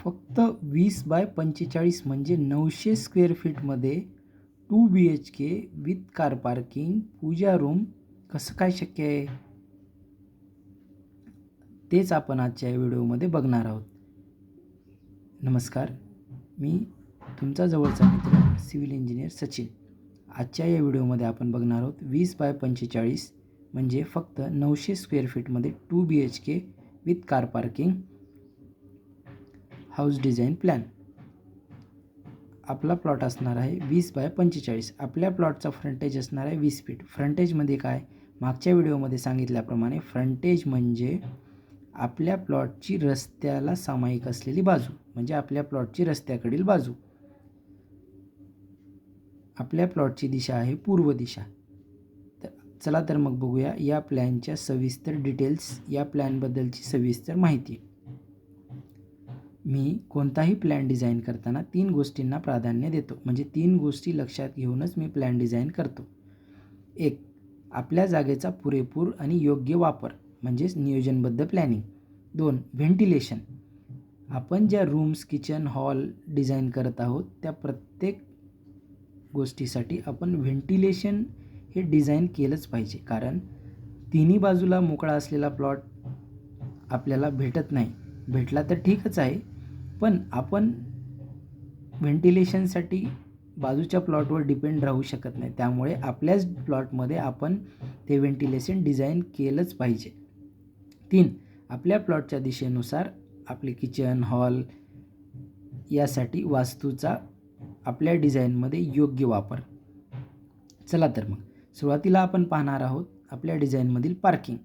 फक्त 20x45 म्हणजे 900 square फीटमध्ये 2 BHK with car parking, puja room कसं काय शक्य आहे? तेच आपण आजच्या व्हिडिओमध्ये बघणार आहोत. नमस्कार, मी तुमचा जवळचा मित्र सिव्हिल इंजिनियर सचिन. आजच्या या व्हिडिओमध्ये आपण बघणार आहोत 20x45 म्हणजे फक्त 900 स्क्वेअर फीटमध्ये 2 BHK with car parking house design plan. आपला प्लॉट असणार आहे 20x45. आपल्या प्लॉटचा फ्रंटेज असणार आहे 20 फीट. फ्रंटेजमध्ये काय, मागच्या व्हिडिओमध्ये सांगितल्याप्रमाणे फ्रंटेज म्हणजे आपल्या प्लॉटची रस्त्याला सामायिक असलेली बाजू, म्हणजे आपल्या प्लॉटची रस्त्याकडील बाजू. आपल्या प्लॉटची दिशा आहे पूर्व दिशा. तर चला तर मग बघूया या प्लॅनच्या सविस्तर डिटेल्स, या प्लॅनबद्दलची सविस्तर माहिती. मी कोणताही प्लॅन डिझाईन करताना 3 गोष्टींना प्राधान्य देतो, म्हणजे 3 गोष्टी लक्षात घेऊनच मी प्लॅन डिझाईन करतो. 1. आपल्या जागेचा पुरेपूर आणि योग्य वापर, म्हणजेच नियोजनबद्ध प्लॅनिंग. 2. व्हेंटिलेशन. आपण ज्या रूम्स, किचन, हॉल डिझाईन करत आहोत त्या प्रत्येक गोष्टीसाठी आपण व्हेंटिलेशन हे डिझाईन केलंच पाहिजे, कारण तिन्ही बाजूला मोकळा असलेला प्लॉट आपल्याला भेटत नाही. भेटला तर ठीकच आहे, पण आपण व्हेंटिलेशनसाठी बाजूच्या प्लॉटवर डिपेंड राहू शकत नाही. त्यामुळे आपल्याच प्लॉटमध्ये आपण ते व्हेंटिलेशन डिझाईन केलंच पाहिजे. 3. आपल्या प्लॉटच्या दिशेनुसार आपले किचन, हॉल यासाठी वास्तूचा आपल्या डिझाईनमध्ये योग्य वापर. चला तर मग सुरुवातीला आपण पाहणार आहोत आपल्या डिझाईनमधील पार्किंग.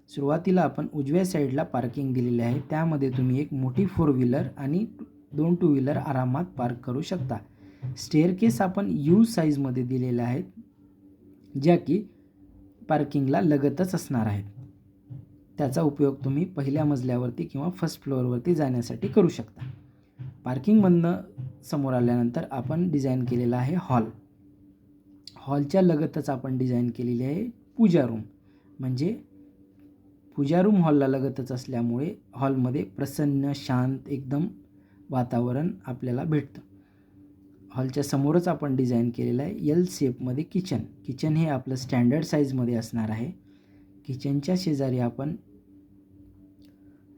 सुरुवातीला आपण उजव्या साईडला पार्किंग दिलेले आहे. त्यामध्ये तुम्ही एक मोठी 4 व्हीलर आणि 2 टू व्हीलर आरामात पार्क करू शकता. स्टेअरकेस आपण यू साईजमध्ये दिलेल्या आहेत, ज्या की पार्किंगला लगतच असणार आहेत. त्याचा उपयोग तुम्ही पहिल्या मजल्यावरती किंवा फर्स्ट फ्लोअरवरती जाण्यासाठी करू शकता. पार्किंगमधनं समोर आल्यानंतर आपण डिझाईन केलेला आहे हॉल. हॉलच्या लगतच आपण डिझाईन केलेली आहे पूजा रूम. म्हणजे पूजा रूम हॉलला लगतच असल्यामुळे हॉलमध्ये प्रसन्न, शांत एकदम वातावरण आपल्याला भेटतं. हॉलच्या समोरच आपण डिझाईन केलेलं आहे एल शेपमध्ये किचन. किचन हे आपलं स्टँडर्ड साईजमध्ये असणार आहे. किचनच्या शेजारी आपण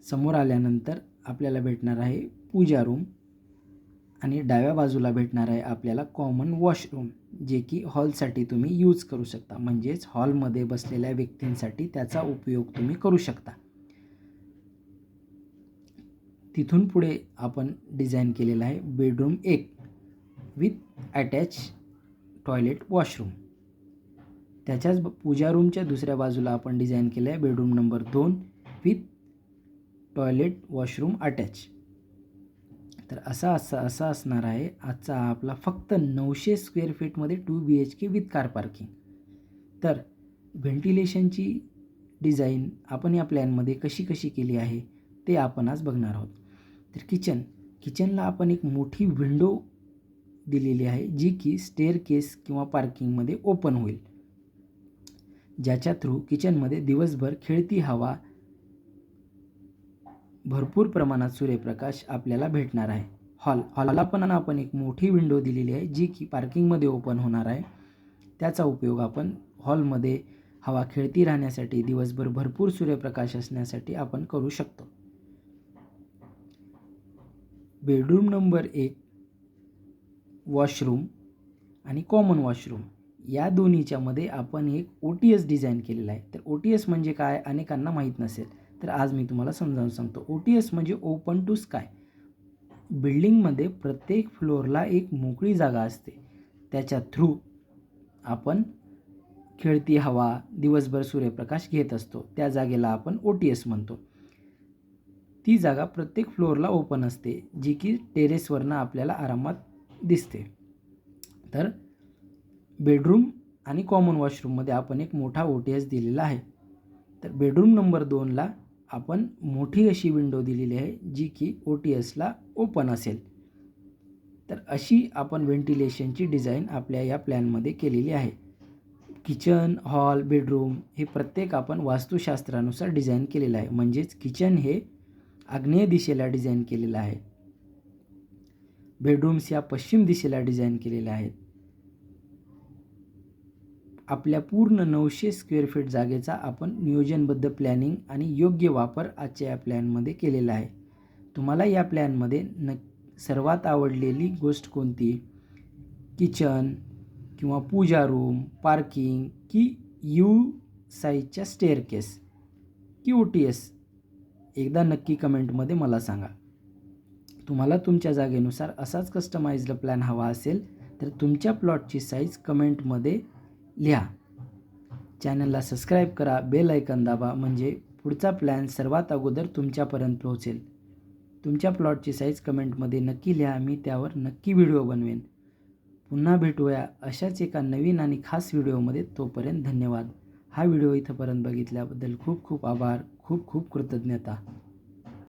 समोर आल्यानंतर आपल्याला भेटणार आहे पूजा रूम आणि डाव्या बाजूला भेटणार आहे आपल्याला कॉमन वॉशरूम, जे की हॉलसाठी तुम्ही यूज करू शकता. म्हणजेच हॉलमध्ये बसलेल्या व्यक्तींसाठी त्याचा उपयोग तुम्ही करू शकता. तिथून पुढे आपण डिझाईन केलेला आहे bedroom 1 with attach toilet washroom. त्याच्याच पूजा रूमच्या दुसऱ्या बाजूला आपण डिझाईन केलं आहे bedroom number 2 with toilet washroom attach. तर असा असणार आहे आजचा आपला फक्त 900 स्क्वेअर फीटमध्ये 2 BHK विथ कार पार्किंग. तर व्हेंटिलेशनची डिझाईन आपण या प्लॅनमध्ये कशी केली आहे ते आपण आज बघणार आहोत. तर किचनला आपण एक मोठी विंडो दिलेली आहे, जी की स्टेअरकेस किंवा पार्किंगमध्ये ओपन होईल, ज्याच्या थ्रू किचनमध्ये दिवसभर खेळती हवा, भरपूर प्रमाणात सूर्यप्रकाश आपल्याला भेटणार आहे. हॉलला पण आपण एक मोठी विंडो दिलेली आहे, जी की पार्किंगमध्ये ओपन होणार आहे. त्याचा उपयोग आपण हॉलमध्ये हवा खेळती राहण्यासाठी, दिवसभर भरपूर सूर्यप्रकाश असण्यासाठी आपण करू शकतो. बेडरूम नंबर 1 वॉशरूम आणि कॉमन वॉशरूम या दोन्हीच्या मध्ये आपण एक OTS डिझाईन केलेला आहे. तर OTS म्हणजे काय अनेकांना माहीत नसेल, तर आज मी तुम्हाला समजावून सांगतो. OTS म्हणजे ओपन टू स्काय. बिल्डिंगमध्ये प्रत्येक फ्लोअरला एक मोकळी जागा असते, त्याच्या थ्रू आपण खेळती हवा, दिवसभर सूर्यप्रकाश घेत असतो. त्या जागेला आपण OTS म्हणतो. ती जागा प्रत्येक फ्लोअरला ओपन असते, जी की टेरेसवरनं आपल्याला आरामात दिसते. तर बेडरूम आणि कॉमन वॉशरूममध्ये आपण एक मोठा OTS दिलेला आहे. तर बेडरूम नंबर 2ला आपण मोठी अशी विंडो दिलेली आहे, जी की OTSला ओपन असेल. तर अशी आपण व्हेंटिलेशनची डिझाईन आपल्या या प्लॅनमध्ये केलेली आहे. किचन, हॉल, बेडरूम हे प्रत्येक आपण वास्तुशास्त्रानुसार डिझाईन केलेलं आहे. म्हणजेच किचन हे आग्नेय दिशेला डिझाईन केलेलं आहे. बेडरूम्स या पश्चिम दिशेला डिझाईन केलेल्या आहेत. आपल्या पूर्ण 900 स्क्वेअर फीट जागेचा आपण नियोजनबद्ध प्लॅनिंग आणि योग्य वापर आजच्या या प्लॅनमध्ये केलेला आहे. तुम्हाला या प्लॅनमध्ये सर्वात आवडलेली गोष्ट कोणती? किचन किंवा पूजा रूम, पार्किंग की यू साईजच्या स्टेअरकेस की OTS? एकदा नक्की कमेंटमध्ये मला सांगा. तुम्हाला तुमच्या जागेनुसार असाच कस्टमाइज्ड प्लॅन हवा असेल तर तुमच्या प्लॉटची साईज कमेंटमध्ये लिहा. चॅनलला सबस्क्राईब करा, बेल आयकॉन दाबा, म्हणजे पुढचा प्लॅन सर्वात अगोदर तुमच्यापर्यंत पोहोचेल. तुमच्या प्लॉटची साईज कमेंटमध्ये नक्की लिहा, मी त्यावर नक्की व्हिडिओ बनवेन. पुन्हा भेटूया अशाच एका नवीन आणि खास व्हिडिओमध्ये. तोपर्यंत धन्यवाद. हा व्हिडिओ इथंपर्यंत बघितल्याबद्दल खूप खूप आभार, खूप खूप कृतज्ञता.